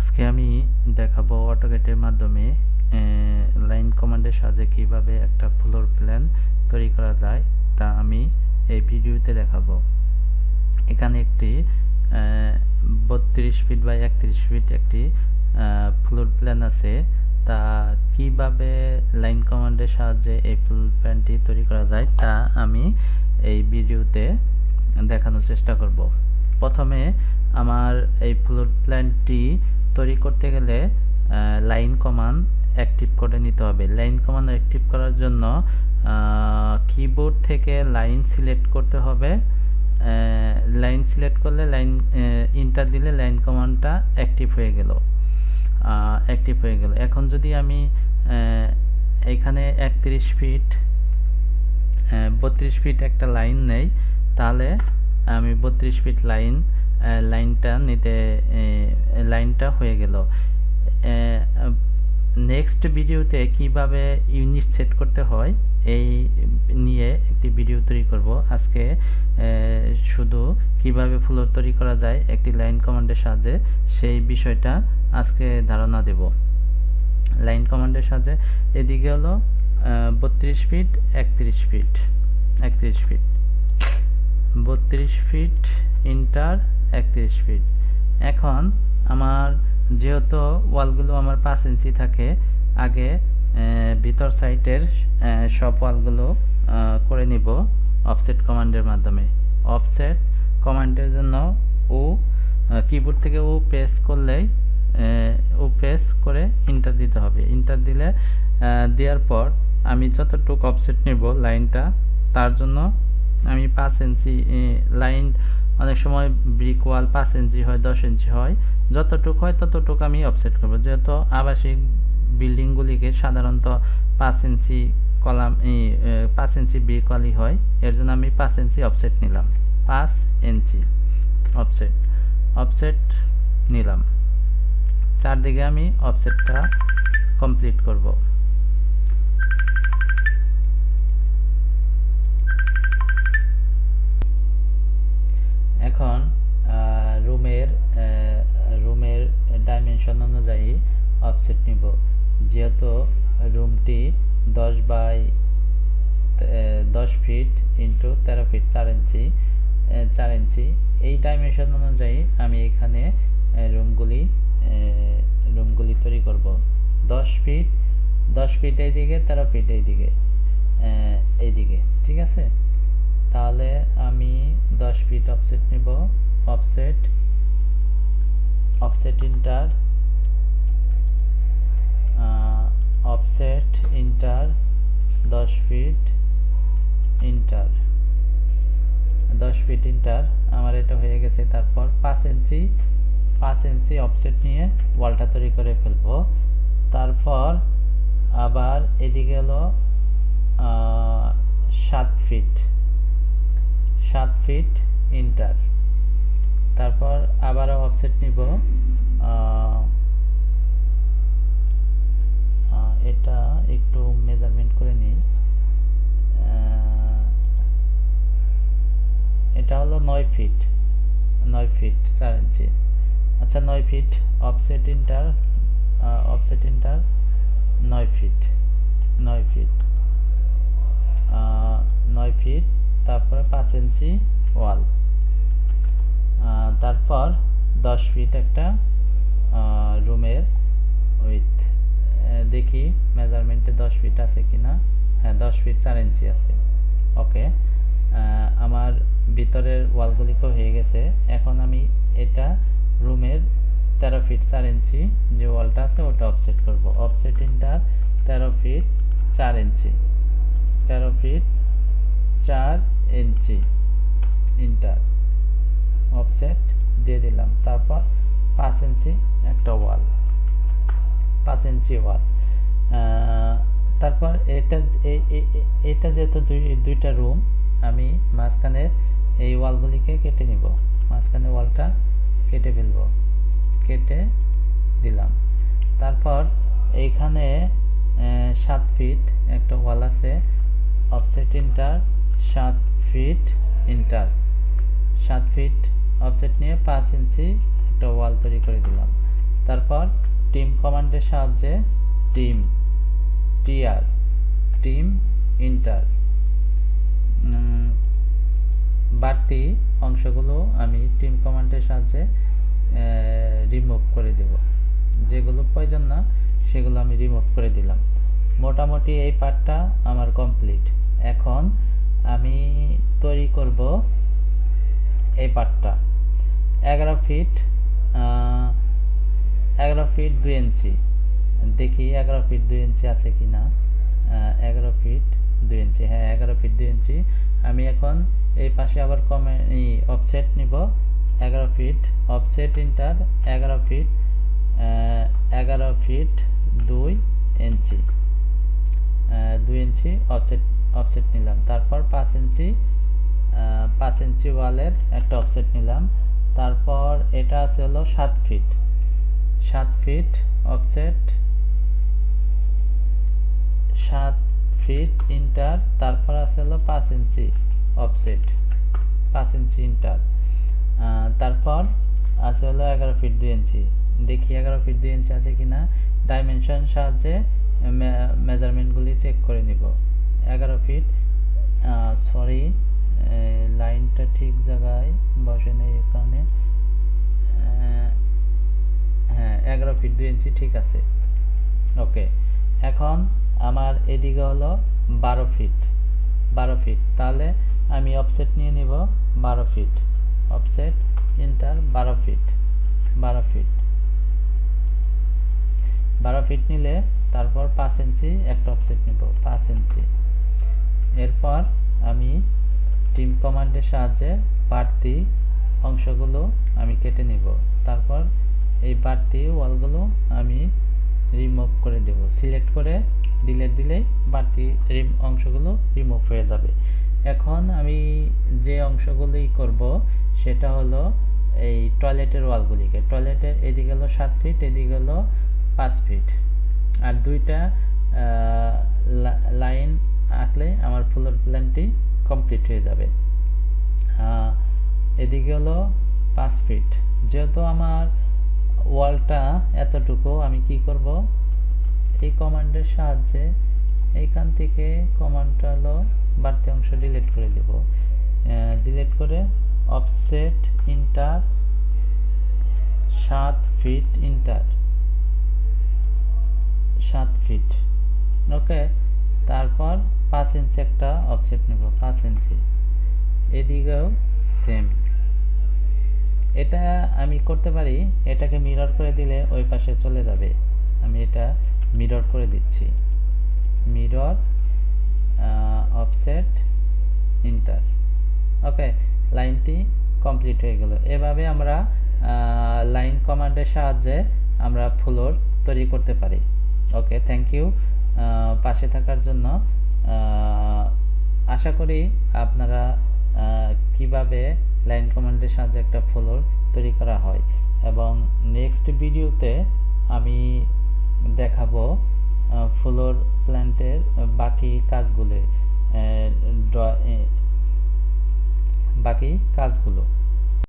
আজকে আমি দেখাবো অটোক্যাডের মাধ্যমে লাইন কমান্ডের সাহায্যে কিভাবে একটা ফ্লোর প্ল্যান তৈরি করা যায় তা আমি এই ভিডিওতে দেখাবো। এখানে একটি 32 ফিট বাই 31 ফিট একটি ফ্লোর প্ল্যান আছে। তা কিভাবে লাইন কমান্ডের সাহায্যে এই ফ্লোর প্ল্যানটি তৈরি করা যায় তা আমি এই ভিডিওতে দেখানোর চেষ্টা করব। প্রথমে আমার এই ফ্লোর প্ল্যানটি তৈরি করতে গেলে লাইন কমান্ড অ্যাক্টিভ করে নিতে হবে। লাইন কমান্ড অ্যাক্টিভ করার জন্য কিবোর্ড থেকে লাইন সিলেক্ট করতে হবে। লাইন সিলেক্ট করলে লাইন ইন্টার দিলে লাইন কমান্ডটা অ্যাক্টিভ হয়ে গেল। এখন যদি আমি এখানে 31 ফিট 32 ফিট একটা লাইন নেই, তাহলে আমি 32 ফিট লাইনটা নিতে লাইনটা হয়ে গেল। নেক্সট ভিডিওতে কিভাবে ইউনিট সেট করতে হয় এই নিয়ে একটি ভিডিও তৈরি করব। আজকে শুধু কিভাবে ফ্লোর তৈরি করা যায় একটি লাইন কমান্ডের সাহায্যে সেই বিষয়টা আজকে ধারণা দেব। লাইন কমান্ডের সাহায্যে এদিকে হলো 32 feet 31 feet 32 feet into 31 feet. এখন আমার যেহেতু ওয়ালগুলো আমার 5 ইঞ্চি থাকে, আগে ভিতর সাইডের সব ওয়ালগুলো করে নিব অফসেট কমান্ডের মাধ্যমে। অফসেট কমান্ডের জন্য কিবোর্ড থেকে প্রেস করলেই প্রেস করে ইন্টার দিতে হবে। ইন্টার দিলে দেওয়ার পর আমি যতটুকু অফসেট নেব লাইনটা, তার জন্য আমি 5 ইঞ্চি লাইন, অনেক সময় ব্রিক ওয়াল 5 ইঞ্চি হয় 10 ইঞ্চি হয়, যতটুকু হয় ততটুকু আমি অফসেট করব। যেহেতু আবাসিক বিল্ডিংগুলিকে সাধারণত 5 ইঞ্চি কলাম 5 ইঞ্চি ব্রিক ওয়ালই হয়, এর জন্য আমি 5 ইঞ্চি অফসেট নিলাম। 5 ইঞ্চি অফসেট নিলাম। চারদিকে আমি অফসেটটা কমপ্লিট করব। এখন রুমের ডাইমেনশন অনুযায়ী অফসেট নিব। যেহেতু রুমটি 10 ফিট ইন্টু 13 ফিট 4 ইঞ্চি, এই ডাইমেনশন অনুযায়ী আমি এখানে রুমগুলি তৈরি করব। 10 ফিট এইদিকে, 13 ফিট এইদিকে, ঠিক আছে। তাহলে আমি 10 ফিট অফসেট নিব। অফসেট ইন্টার 10 ফিট ইন্টার আমার এটা হয়ে গেছে। তারপর 5 ইঞ্চি অফসেট নিয়ে ওয়ালটা তৈরি করে ফেলবো। তারপর আবার এদিকে হলো 7 ফিট ইন্টার। তারপর আবারও অফসেট নিব। এটা একটু মেজারমেন্ট করে নিই। এটা হলো 9 ফিট 4 ইঞ্চি। আচ্ছা, 9 ফিট অফসেট ইন্টার 9 ফিট। তারপরে 5 ইঞ্চি ওয়াল। তারপর 10 ফিট একটা রুমের উইথ। দেখি মেজারমেন্টে 10 ফিট আছে কিনা। হ্যাঁ, 10 ফিট 4 ইঞ্চি আছে। ওকে, আমার ভিতরের ওয়ালগুলিও হয়ে গেছে। এখন আমি এটা রুমের 13 ফিট 4 ইঞ্চি যে ওয়ালটা আছে ওটা অফসেট করব। অফসেট ইন্টার 13 ফিট 4 ইঞ্চি ইন্টার অফসেট দিয়ে দিলাম। তারপর 5 ইঞ্চি একটা ওয়াল, 5 ইঞ্চি ওয়াল। তারপর এটা যেহেতু দুইটা রুম, আমি মাঝখানের এই ওয়ালগুলিকে কেটে নিব। মাঝখানে ওয়ালটা কেটে ফেলবো, কেটে দিলাম। তারপর এইখানে 7 ফিট একটা ওয়াল আছে। অফসেট ইন্টার 7 ফিট অফসেট নিয়ে 5 ইঞ্চি একটা ওয়াল তৈরি করে দিলাম। তারপর তারপর টিম কমান্ডের সাহায্যে টিম টিম ইন্টার বাড়তি অংশগুলো আমি টিম কমান্ডের সাহায্যে রিমুভ করে দেব, যেগুলো প্রয়োজন না সেগুলো আমি রিমুভ করে দিলাম। মোটামুটি এই পার্টটা আমার কমপ্লিট। এখন আমি তৈরি করব এই পার্টটা 11 ফিট 2 ইঞ্চি। দেখি 11 ফিট 2 ইঞ্চি আছে কিনা। 11 ফিট 2 ইঞ্চি, হ্যাঁ 11 ফিট 2 ইঞ্চি। আমি এখন এই পাশে আবার অফসেট নিব 11 ফিট, অফসেট ইন্টার 11 ফিট 2 ইঞ্চি 2 ইঞ্চি অফসেট নিলাম। তারপর 5 ইঞ্চি ওয়ালের একটা অফসেট নিলাম। তারপর এটা আছে হলো 7 ফিট অফসেট 7 ফিট ইন্টার। তারপর আছে হলো 5 ইঞ্চি অফসেট 5 ইঞ্চি ইন্টার। তারপর আছে হলো 11 ফিট 2 ইঞ্চি। দেখি 11 ফিট 2 ইঞ্চি আছে কিনা। ডাইমেনশন সাহায্যে মেজারমেন্টগুলি চেক করে নিব। 11 ফিট, সরি লাইনটা ঠিক জায়গায় বসে নেই এখানে। হ্যাঁ 11 ফিট 2 ইঞ্চি ঠিক আছে, ওকে। এখন আমার এদিকে হলো 12 ফিট, তাহলে আমি অফসেট নিয়ে নিব 12 ফিট, অফসেট ইন্টার 12 ফিট নিলে তারপর 5 ইঞ্চি একটা অফসেট নিব 5 ইঞ্চি। এরপর আমি টিম কমান্ডের সাহায্যে বাড়তি অংশগুলো আমি কেটে নিব। তারপর এই বাড়তি ওয়ালগুলো আমি রিমুভ করে দেব। সিলেক্ট করে ডিলিট দিলেই বাড়তি অংশগুলো রিমুভ হয়ে যাবে। এখন আমি যে অংশগুলি করব সেটা হলো এই টয়লেটের ওয়ালগুলিকে। টয়লেটের এদিকে হলো 7 ফিট, এদিকে হলো 5 ফিট, আর দুইটা লাইন আঁকলে আমার ফ্লোর প্ল্যানটি কমপ্লিট হয়ে যাবে। এদিকে হলো 5 ফিট। যেহেতু আমার ওয়ালটা এতটুকু, আমি কি করব, এই কমান্ডের সাহায্যে এইখান থেকে কমান্ডটা হলো বাড়তি অংশ ডিলিট করে দেব। ডিলিট করে offset enter 7 feet enter 7 feet, okay. তারপর 5 ইঞ্চি একটা অফসেট নেব 5 ইঞ্চি। এদিকেও সেম। এটা আমি করতে পারি, এটাকে মিরর করে দিলে ওই পাশে চলে যাবে। আমি এটা মিরর করে দিচ্ছি, মিরর অফসেট ইন্টার, ওকে। লাইনটি কমপ্লিট হয়ে গেল। এভাবে আমরা লাইন কমান্ডের সাহায্যে আমরা ফ্লোর তৈরি করতে পারি। ওকে, থ্যাংক ইউ পাশে থাকার জন্য। আশা করি আপনারা কিভাবে লাইন কমান্ডের সাহায্যে একটা ফ্লোর তৈরি করা হয়, এবং নেক্সট ভিডিওতে আমি দেখাবো ফ্লোর প্ল্যান্টের বাকি কাজগুলো।